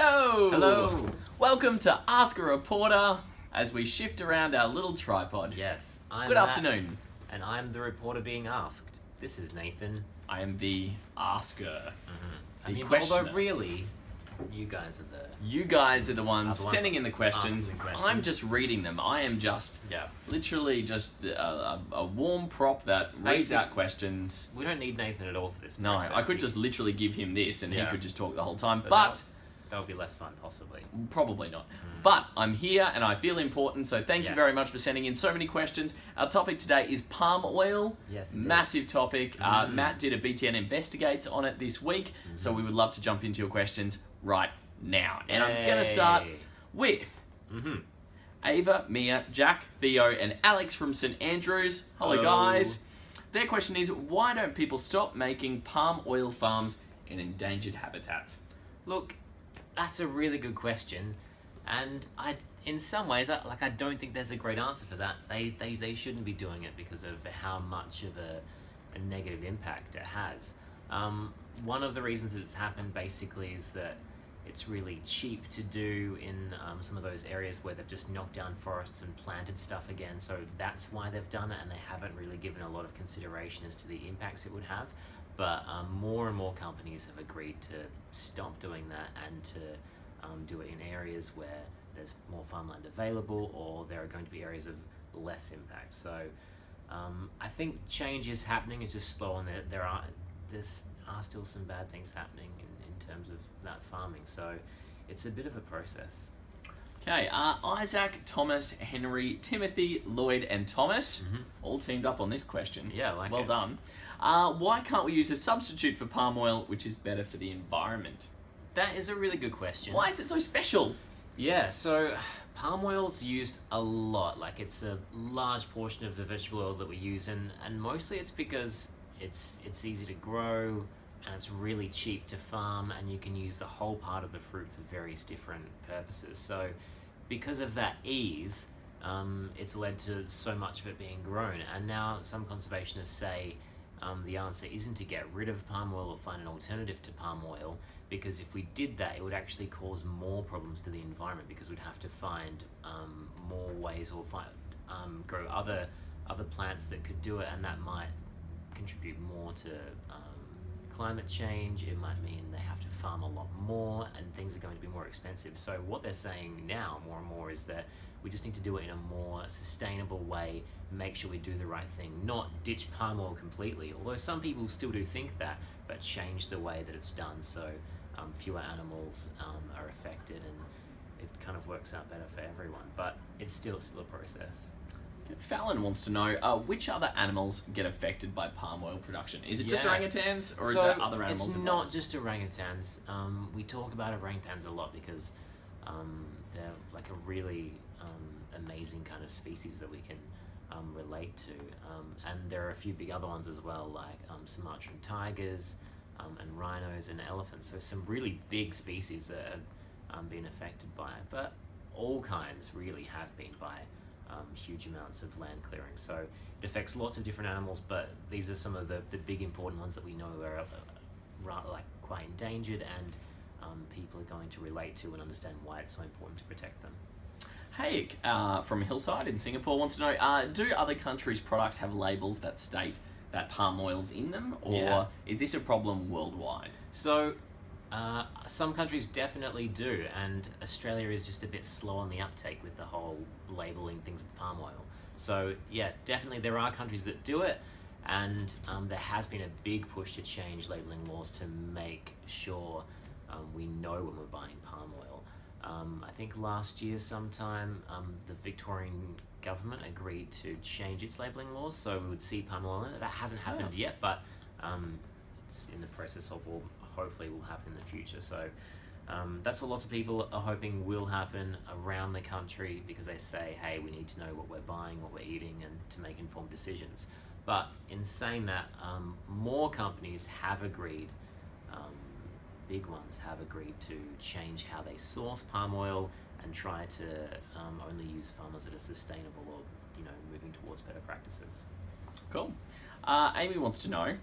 Hello! Hello! Welcome to Ask a Reporter as we shift around our little tripod. Yes, I'm Good Matt, afternoon. and I'm the reporter being asked. This is Nathan. I am the asker. Although really, you guys are You guys are the ones the ones sending in the questions. asking the questions. I'm just reading them. I am just literally just a warm prop that reads out questions. We don't need Nathan at all for this No, process. I could just literally give him this and he Yeah. could just talk the whole time. But But that would be less fun, possibly. probably not. But I'm here and I feel important, so thank you Yes. very much for sending in so many questions. Our topic today is palm oil. Yes, indeed. Massive topic. Matt did a BTN Investigates on it this week, so we would love to jump into your questions right now. And I'm going to start with Ava, Mia, Jack, Theo, and Alex from St. Andrews. Hello, guys. Their question is, why don't people stop making palm oil farms in endangered habitats? Look, that's a really good question, and in some ways, I don't think there's a great answer for that. They shouldn't be doing it because of how much of a negative impact it has. One of the reasons that it's happened basically is that it's really cheap to do in some of those areas where they've just knocked down forests and planted stuff again, so that's why they've done it, and they haven't really given a lot of consideration as to the impacts it would have. But more and more companies have agreed to stop doing that and to do it in areas where there's more farmland available, or there are going to be areas of less impact. So I think change is happening. It's just slow, and there are still some bad things happening in terms of that farming. So it's a bit of a process. Okay, Isaac, Thomas, Henry, Timothy, Lloyd, and Thomas all teamed up on this question. Yeah, I like well it. done. Why can't we use a substitute for palm oil, which is better for the environment? That is a really good question. Why is it so special? Yeah, so palm oil's used a lot. Like, it's a large portion of the vegetable oil that we use, and mostly it's because it's easy to grow and it's really cheap to farm, and you can use the whole part of the fruit for various different purposes. So because of that ease, it's led to so much of it being grown. And now some conservationists say the answer isn't to get rid of palm oil or find an alternative to palm oil, because if we did that, it would actually cause more problems to the environment, because we'd have to find more ways, or grow other plants that could do it, and that might contribute more to climate change. It might mean they have to farm a lot more, and things are going to be more expensive. So what they're saying now more and more is that we just need to do it in a more sustainable way, make sure we do the right thing, not ditch palm oil completely, although some people still do think that, but change the way that it's done so fewer animals are affected, and it kind of works out better for everyone. But it's still a process. Fallon wants to know, which other animals get affected by palm oil production? Is it just Yeah. orangutans, or is there other animals It's involved? not just orangutans. We talk about orangutans a lot because they're like a really amazing kind of species that we can relate to. And there are a few big other ones as well, like Sumatran tigers and rhinos and elephants. So some really big species that have been affected by it. But all kinds really have been by huge amounts of land clearing. So it affects lots of different animals, but these are some of the big important ones that we know are rather like quite endangered, and people are going to relate to and understand why it's so important to protect them. Hayek from Hillside in Singapore wants to know, do other countries' products have labels that state that palm oil's in them, or is this a problem worldwide? So some countries definitely do, and Australia is just a bit slow on the uptake with the whole labelling things with palm oil. So yeah, definitely there are countries that do it, and there has been a big push to change labelling laws to make sure we know when we're buying palm oil. I think last year sometime the Victorian government agreed to change its labelling laws, so we would see palm oil in it. That hasn't happened yet, but it's in the process of, or hopefully will happen in the future. So that's what lots of people are hoping will happen around the country, because they say, hey, we need to know what we're buying, what we're eating, and to make informed decisions. But in saying that, more companies have agreed, big ones have agreed to change how they source palm oil and try to only use farmers that are sustainable, or moving towards better practices. Cool. Amy wants to know,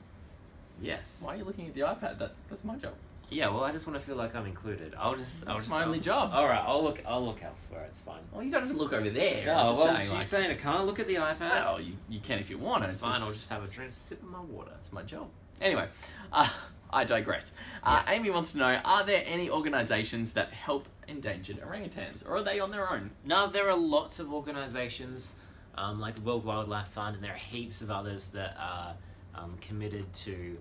Yes. why are you looking at the iPad? That's my job. Yeah, well, I just want to feel like I'm included. That's my only job. All right, I'll look elsewhere. It's fine. Well, you don't have to look over there. No, I'm just well, saying, she's saying I can't look at the iPad. Well, you can if you want. It's fine. I'll just have a drink, sip of my water. That's my job. Anyway, I digress. Yes. Amy wants to know, are there any organisations that help endangered orangutans, or are they on their own? No, there are lots of organisations, like the World Wildlife Fund, and there are heaps of others that are committed to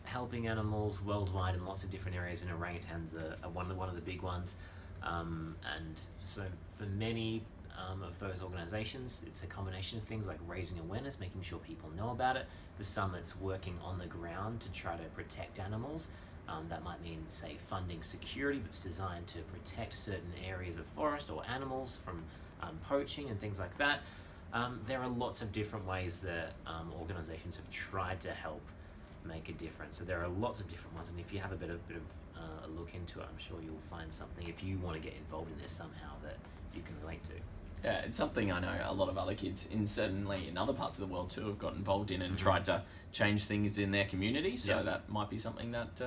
helping animals worldwide in lots of different areas, and orangutans are one of the big ones. And so for many of those organisations, it's a combination of things like raising awareness, making sure people know about it. For some, it's working on the ground to try to protect animals. That might mean, say, funding security that's designed to protect certain areas of forest or animals from poaching and things like that. There are lots of different ways that organisations have tried to help make a difference. So there are lots of different ones, and if you have a bit of a look into it, I'm sure you'll find something, if you want to get involved in this somehow, that you can relate to. Yeah, it's something I know a lot of other kids certainly in other parts of the world too have got involved in and tried to change things in their community. So that might be something that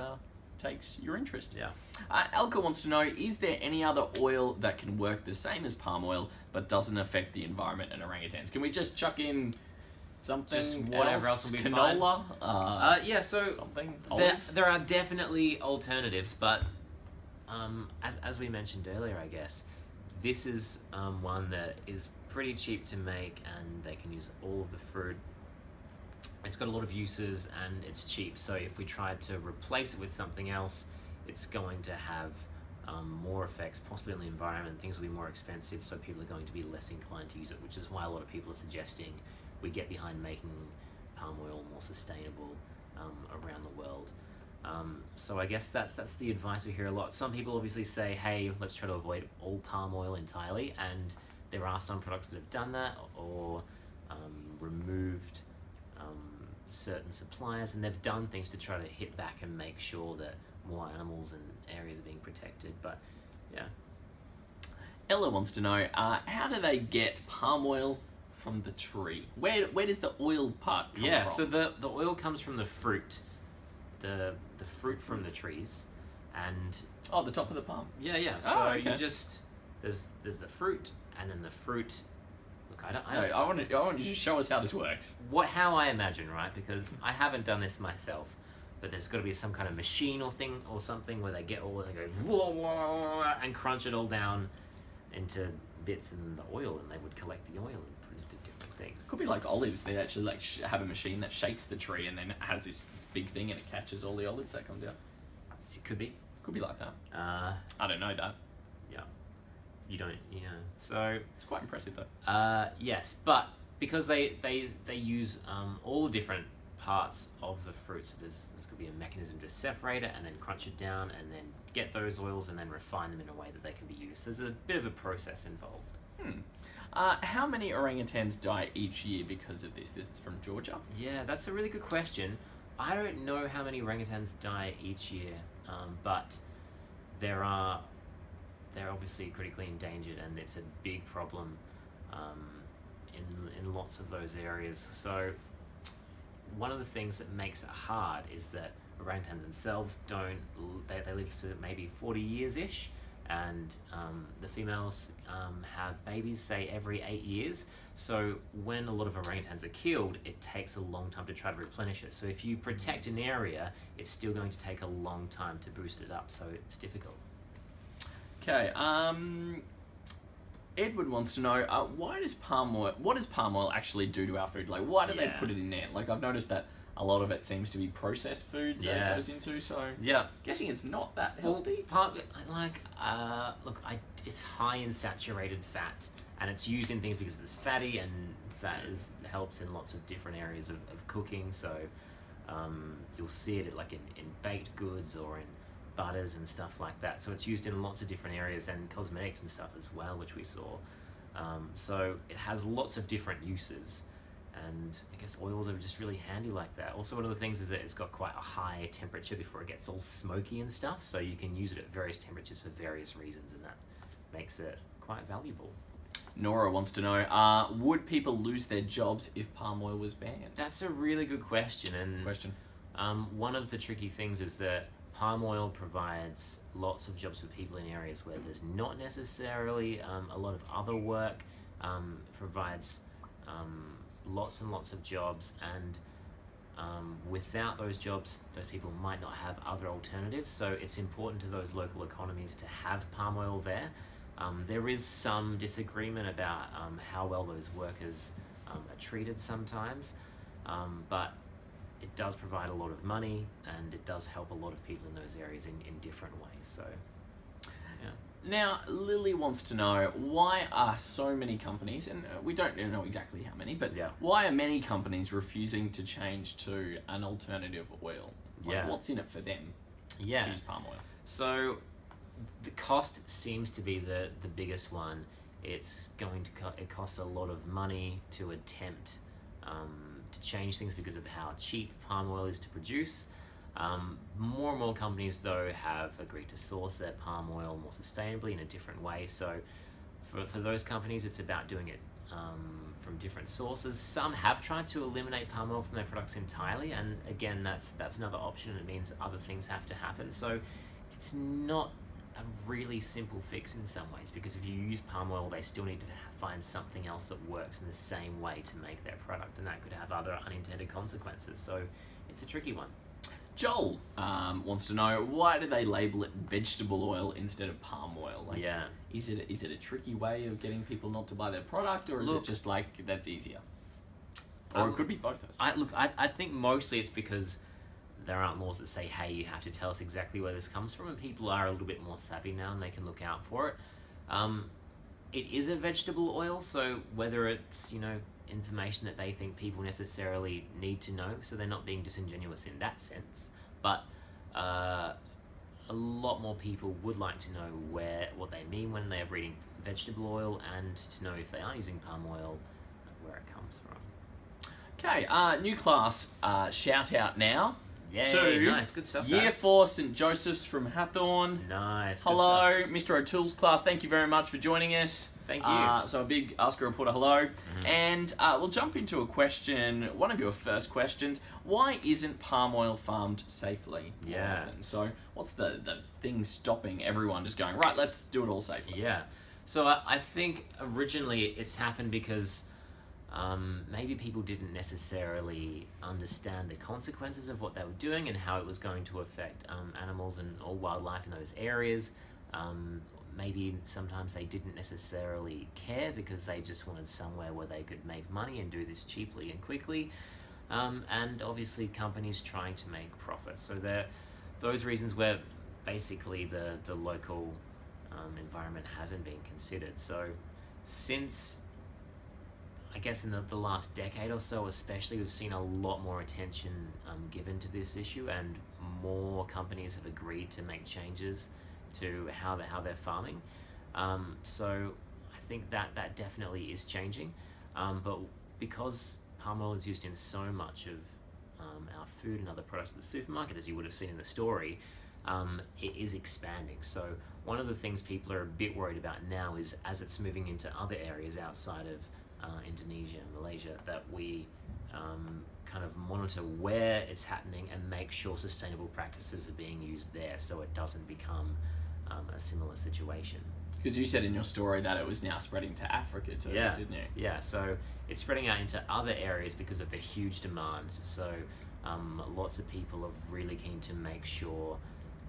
takes your interest. Yeah. Elka wants to know, is there any other oil that can work the same as palm oil but doesn't affect the environment and orangutans? Can we just chuck in something Just whatever else will be canola? Yeah, so something? there are definitely alternatives, but as we mentioned earlier, I guess, this is one that is pretty cheap to make, and they can use all of the fruit. It's got a lot of uses, and it's cheap, so if we tried to replace it with something else, it's going to have more effects, possibly on the environment. Things will be more expensive, so people are going to be less inclined to use it, which is why a lot of people are suggesting we get behind making palm oil more sustainable around the world. So I guess that's the advice we hear a lot. Some people obviously say, hey, let's try to avoid all palm oil entirely, and there are some products that have done that, or removed certain suppliers, and they've done things to try to hit back and make sure that more animals and areas are being protected. But yeah. Ella wants to know, how do they get palm oil from the tree? Where does the oil part come from? So the oil comes from the fruit. The fruit from the trees, and the top of the palm. So okay. you just there's the fruit, and then the fruit. Look, I want you to show us how this works. How I imagine, right? Because I haven't done this myself, but there's got to be some kind of machine or thing or something where they get all and they go and crunch it all down into bits in the oil, and they would collect the oil and put it into different things. Could be like olives. They actually have a machine that shakes the tree, and then it has this big thing, and it catches all the olives that come down. It could be. Could be like that. I don't know that. Yeah. You don't. Yeah. So it's quite impressive though. Yes, but because they use all the different parts of the fruit, so there's going to be a mechanism to separate it and then crunch it down and then get those oils and then refine them in a way that they can be used. There's a bit of a process involved. How many orangutans die each year because of this? This is from Georgia. Yeah, that's a really good question. I don't know how many orangutans die each year, but they're obviously critically endangered, and it's a big problem in lots of those areas. So one of the things that makes it hard is that orangutans themselves they live to maybe 40 years-ish, and the females have babies, say, every 8 years. So when a lot of orangutans are killed, it takes a long time to try to replenish it. So if you protect an area, it's still going to take a long time to boost it up, so it's difficult. Okay, Edward wants to know, what does palm oil actually do to our food? Like, why do they put it in there? Like, I've noticed that a lot of it seems to be processed foods that it goes into, so guessing it's not that healthy. It's high in saturated fat, and it's used in things because it's fatty, and fat helps in lots of different areas of cooking. So you'll see it in baked goods or in butters and stuff like that. So it's used in lots of different areas, and cosmetics and stuff as well, which we saw. So it has lots of different uses, and I guess oils are just really handy like that. Also, one of the things is that it's got quite a high temperature before it gets all smoky and stuff, so you can use it at various temperatures for various reasons, and that makes it quite valuable. Nora wants to know, would people lose their jobs if palm oil was banned? That's a really good question, and one of the tricky things is that palm oil provides lots of jobs for people in areas where there's not necessarily a lot of other work. Provides lots and lots of jobs, and without those jobs, those people might not have other alternatives. So it's important to those local economies to have palm oil there. There is some disagreement about how well those workers are treated sometimes, but it does provide a lot of money, and it does help a lot of people in those areas in different ways. So, yeah. Now, Lily wants to know, why are so many companies, and we don't know exactly how many, but why are many companies refusing to change to an alternative oil? Like, what's in it for them to use palm oil? So the cost seems to be the biggest one. It's going to it costs a lot of money to attempt to change things because of how cheap palm oil is to produce. More and more companies, though, have agreed to source their palm oil more sustainably in a different way. So for those companies, it's about doing it from different sources. Some have tried to eliminate palm oil from their products entirely, and again, that's another option. It means other things have to happen. So it's not a really simple fix in some ways, because if you use palm oil, they still need to find something else that works in the same way to make their product, and that could have other unintended consequences. So it's a tricky one. Joel wants to know, why do they label it vegetable oil instead of palm oil? Like, is it a tricky way of getting people not to buy their product, or is it just like that's easier? Or it could be both. I think mostly it's because there aren't laws that say, hey, you have to tell us exactly where this comes from, and people are a little bit more savvy now and they can look out for it. It is a vegetable oil, so whether it's, information that they think people necessarily need to know, so they're not being disingenuous in that sense, but a lot more people would like to know what they mean when they're reading vegetable oil, and to know if they are using palm oil, where it comes from. Okay, new class, shout out now. Yay, nice, good stuff. Year 4 St. Joseph's from Hathorn. Nice. Hello, Mr. O'Toole's class. Thank you very much for joining us. Thank you. So a big Ask a Reporter hello. And we'll jump into a question, one of your first questions. Why isn't palm oil farmed safely? Often? So what's the thing stopping everyone just going, right, let's do it all safely? Yeah. So I think originally it's happened because maybe people didn't necessarily understand the consequences of what they were doing and how it was going to affect animals and all wildlife in those areas. Maybe sometimes they didn't necessarily care because they just wanted somewhere where they could make money and do this cheaply and quickly. And obviously companies trying to make profits. So there are those reasons where basically the local environment hasn't been considered. So since, I guess, in the last decade or so especially, we've seen a lot more attention given to this issue, and more companies have agreed to make changes to how they're farming. So I think that definitely is changing. But because palm oil is used in so much of our food and other products at the supermarket, as you would have seen in the story, it is expanding. So one of the things people are a bit worried about now is, as it's moving into other areas outside of Indonesia and Malaysia, that we kind of monitor where it's happening and make sure sustainable practices are being used there, so it doesn't become a similar situation. Because you said in your story that it was now spreading to Africa too, didn't you? Yeah, so it's spreading out into other areas because of the huge demand. So lots of people are really keen to make sure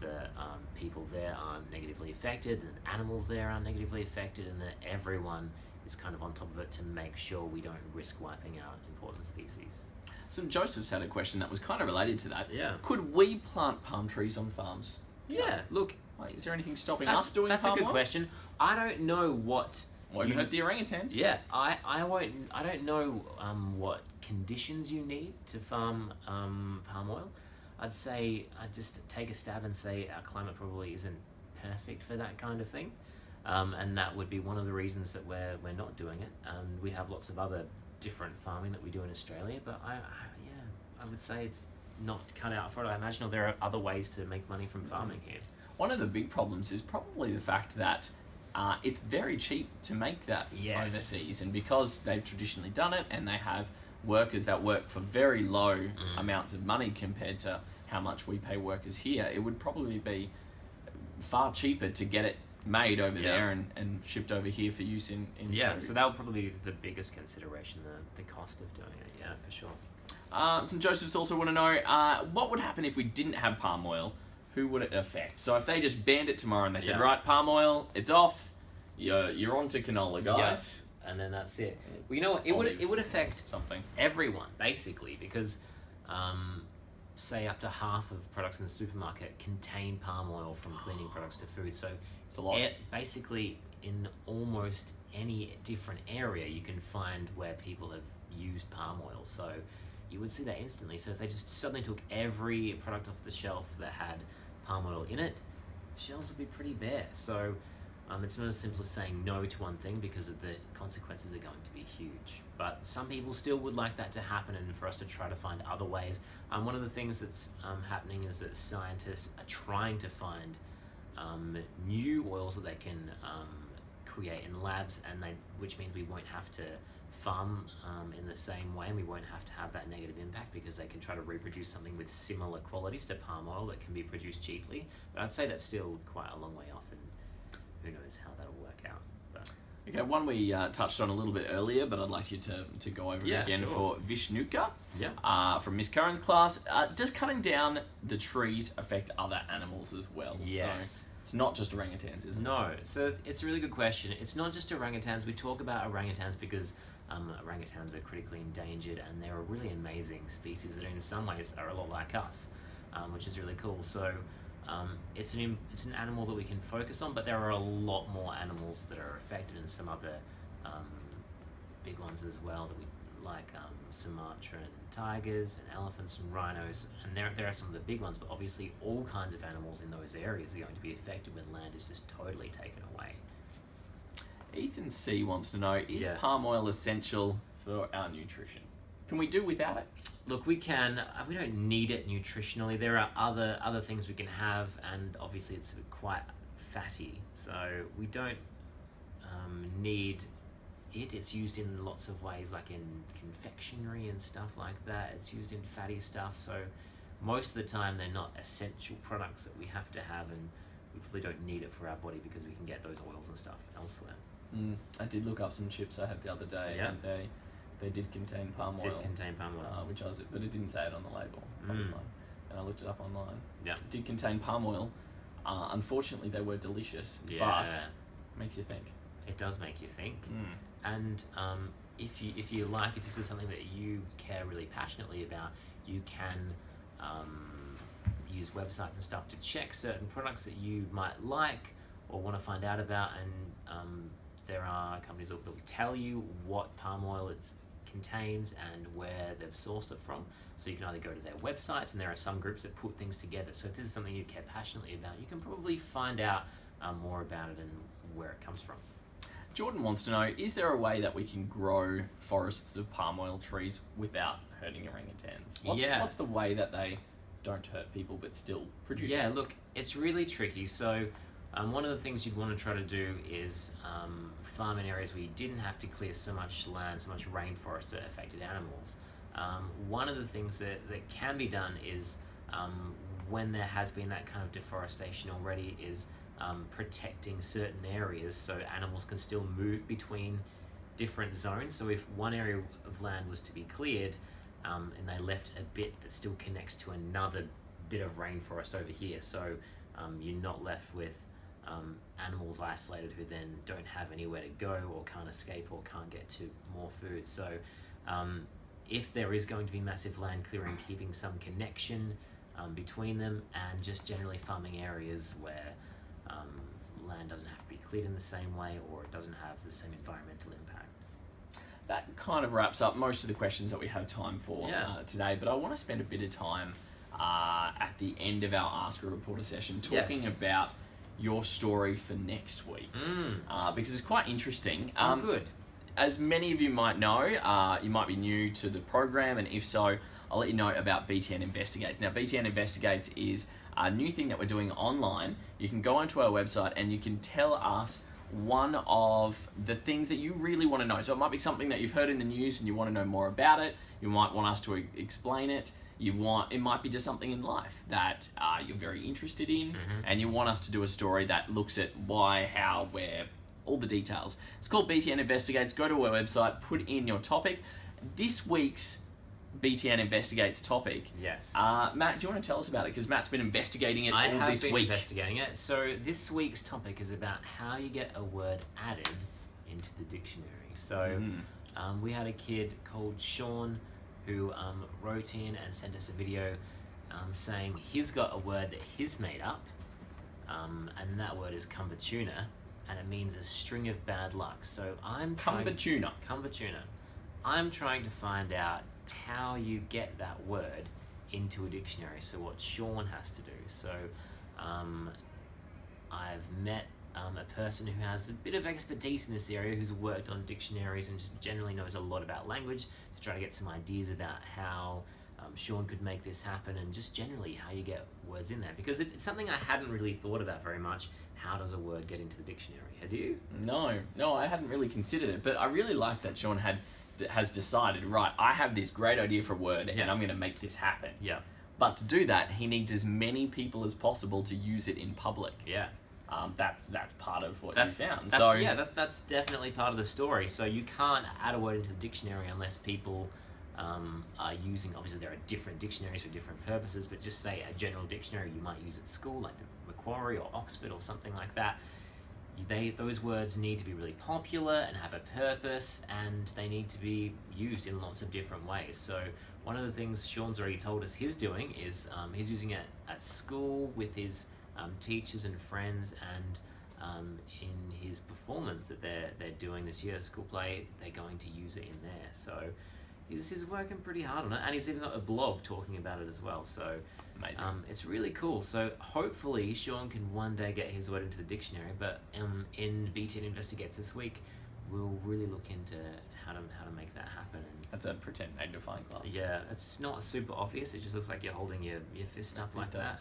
that people there aren't negatively affected, and animals there aren't negatively affected, and that everyone is kind of on top of it to make sure we don't risk wiping out important species. St. Joseph's had a question that was kind of related to that. Yeah. Could we plant palm trees on farms? Yeah, look. Is there anything stopping us doing that's palm a good oil? question. I don't know what... Won't hurt the orangutans. Yeah, I don't know what conditions you need to farm palm oil. I'd say I'd just take a stab and say our climate probably isn't perfect for that kind of thing. And that would be one of the reasons that we're not doing it. We have lots of other different farming that we do in Australia, but I would say it's not cut out for it. I imagine there are other ways to make money from farming here. One of the big problems is probably the fact that it's very cheap to make that overseas, and because they've traditionally done it and they have workers that work for very low amounts of money compared to how much we pay workers here, it would probably be far cheaper to get it made over there and shipped over here for use in food. So that would probably be the biggest consideration, the cost of doing it, for sure. Some Josephs also want to know, what would happen if we didn't have palm oil? Who would it affect? So if they just banned it tomorrow and they said, right, palm oil, it's off, you're on to canola, guys. And then that's it. Well, you know what? It would affect everyone, basically, because say up to half of products in the supermarket contain palm oil from cleaning products to food. So it's a lot. Basically, in almost any different area, you can find where people have used palm oil. So you would see that instantly. So if they just suddenly took every product off the shelf that had palm oil in it, shelves would be pretty bare. So it's not as simple as saying no to one thing, because the consequences are going to be huge. But some people still would like that to happen, and for us to try to find other ways. One of the things that's happening is that scientists are trying to find new oils that they can create in labs, and which means we won't have to farm in the same way, and we won't have to have that negative impact, because they can try to reproduce something with similar qualities to palm oil that can be produced cheaply. But I'd say that's still quite a long way off, and who knows how that'll work out. But okay, one we touched on a little bit earlier, but I'd like you to go over it again for Vishnuka from Miss Curran's class. Does cutting down the trees affect other animals as well? Yes. So it's not just orangutans, is it? No. So it's a really good question. It's not just orangutans. We talk about orangutans because orangutans are critically endangered, and they're a really amazing species that in some ways are a lot like us, which is really cool. So it's an animal that we can focus on, but there are a lot more animals that are affected, and some other big ones as well that we like, Sumatran tigers and elephants and rhinos, and there are some of the big ones, but obviously all kinds of animals in those areas are going to be affected when land is just totally taken away. Ethan C wants to know, is palm oil essential for our nutrition? Can we do without it? Look, we can. We don't need it nutritionally. There are other things we can have, and obviously it's quite fatty, so we don't need it. It's used in lots of ways, like in confectionery and stuff like that. It's used in fatty stuff, so most of the time they're not essential products that we have to have, and we probably don't need it for our body because we can get those oils and stuff elsewhere. I did look up some chips I had the other day, and they did contain palm oil. Which but it didn't say it on the label. Obviously. And I looked it up online. Yeah. It did contain palm oil. Unfortunately, they were delicious, but makes you think. It does make you think. And if this is something that you care really passionately about, you can use websites and stuff to check certain products that you might like or want to find out about, and there are companies that will tell you what palm oil it contains and where they've sourced it from. So you can either go to their websites, and there are some groups that put things together. So if this is something you care passionately about, you can probably find out more about it and where it comes from. Jordan wants to know, is there a way that we can grow forests of palm oil trees without hurting orangutans? What's the way that they don't hurt people but still produce? Yeah, look, it's really tricky. So one of the things you'd want to try to do is farm in areas where you didn't have to clear so much land, so much rainforest that affected animals. One of the things that can be done is when there has been that kind of deforestation already is protecting certain areas so animals can still move between different zones. So if one area of land was to be cleared and they left a bit that still connects to another bit of rainforest over here, so you're not left with animals isolated who then don't have anywhere to go or can't escape or can't get to more food. So if there is going to be massive land clearing, keeping some connection between them, and just generally farming areas where land doesn't have to be cleared in the same way, or it doesn't have the same environmental impact. That kind of wraps up most of the questions that we have time for today, but I want to spend a bit of time at the end of our Ask a Reporter session talking about your story for next week, because it's quite interesting. Good. As many of you might know, you might be new to the program, and if so, I'll let you know about BTN Investigates. Now, BTN Investigates is a new thing that we're doing online. You can go onto our website and you can tell us one of the things that you really want to know. So it might be something that you've heard in the news and you want to know more about it. You might want us to explain it. it might be just something in life that you're very interested in, Mm-hmm. and you want us to do a story that looks at why, how, where, all the details. It's called BTN Investigates. Go to our website, put in your topic. This week's BTN Investigates topic. Yes. Matt, do you want to tell us about it? Because Matt's been investigating it I all have this been week. investigating it. So this week's topic is about how you get a word added into the dictionary. So we had a kid called Sean who wrote in and sent us a video saying he's got a word that he's made up, and that word is kumbatuna, and it means a string of bad luck. So Kumbatuna. I'm trying to find out how you get that word into a dictionary. So what Sean has to do. So I've met a person who has a bit of expertise in this area, who's worked on dictionaries and just generally knows a lot about language, to try to get some ideas about how Sean could make this happen, and just generally how you get words in there, because it's something I hadn't really thought about very much. How does a word get into the dictionary? Had you? No, I hadn't really considered it, but I really like that Sean has decided, right, I have this great idea for a word, and I'm going to make this happen. Yeah. But to do that, he needs as many people as possible to use it in public. Yeah. That's part of what That's he's found. That's definitely part of the story. So you can't add a word into the dictionary unless people are using. Obviously, there are different dictionaries for different purposes, but just say a general dictionary you might use at school, like the Macquarie or Oxford or something like that. Those words need to be really popular and have a purpose, and they need to be used in lots of different ways. So one of the things Sean's already told us he's doing is he's using it at school with his teachers and friends, and in his performance that they're doing this year, school play, they're going to use it in there. So he's working pretty hard on it, and he's even got a blog talking about it as well. So amazing. It's really cool. So hopefully Sean can one day get his word into the dictionary. But in BTN Investigates this week, we'll really look into how to make that happen. And That's a pretend magnifying glass. yeah, it's not super obvious. It just looks like you're holding your fist up like that.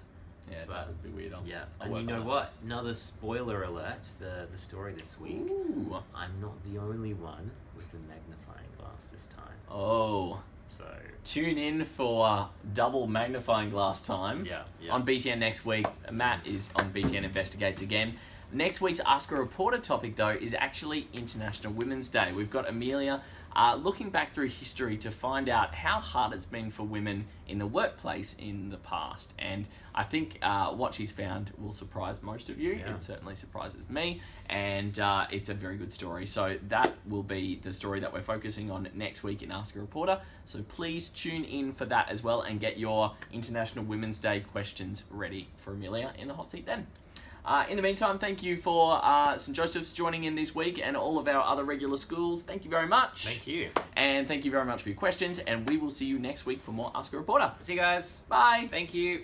Yeah, it But- does look a bit weird. Yeah, I'll and work you know on it. what? Another spoiler alert for the story this week. Ooh. I'm not the only one with a magnifying glass this time. Oh. So Tune in for double magnifying glass time yeah. on BTN next week. Matt is on BTN Investigates again. Next week's Ask a Reporter topic, though, is actually International Women's Day. We've got Amelia looking back through history to find out how hard it's been for women in the workplace in the past. And I think what she's found will surprise most of you. Yeah. It certainly surprises me. And it's a very good story. So that will be the story that we're focusing on next week in Ask a Reporter. So please tune in for that as well, and get your International Women's Day questions ready for Amelia in the hot seat then. In the meantime, thank you for St. Joseph's joining in this week, and all of our other regular schools. Thank you very much. Thank you. And thank you very much for your questions, and we will see you next week for more Ask a Reporter. See you guys. Bye. Thank you.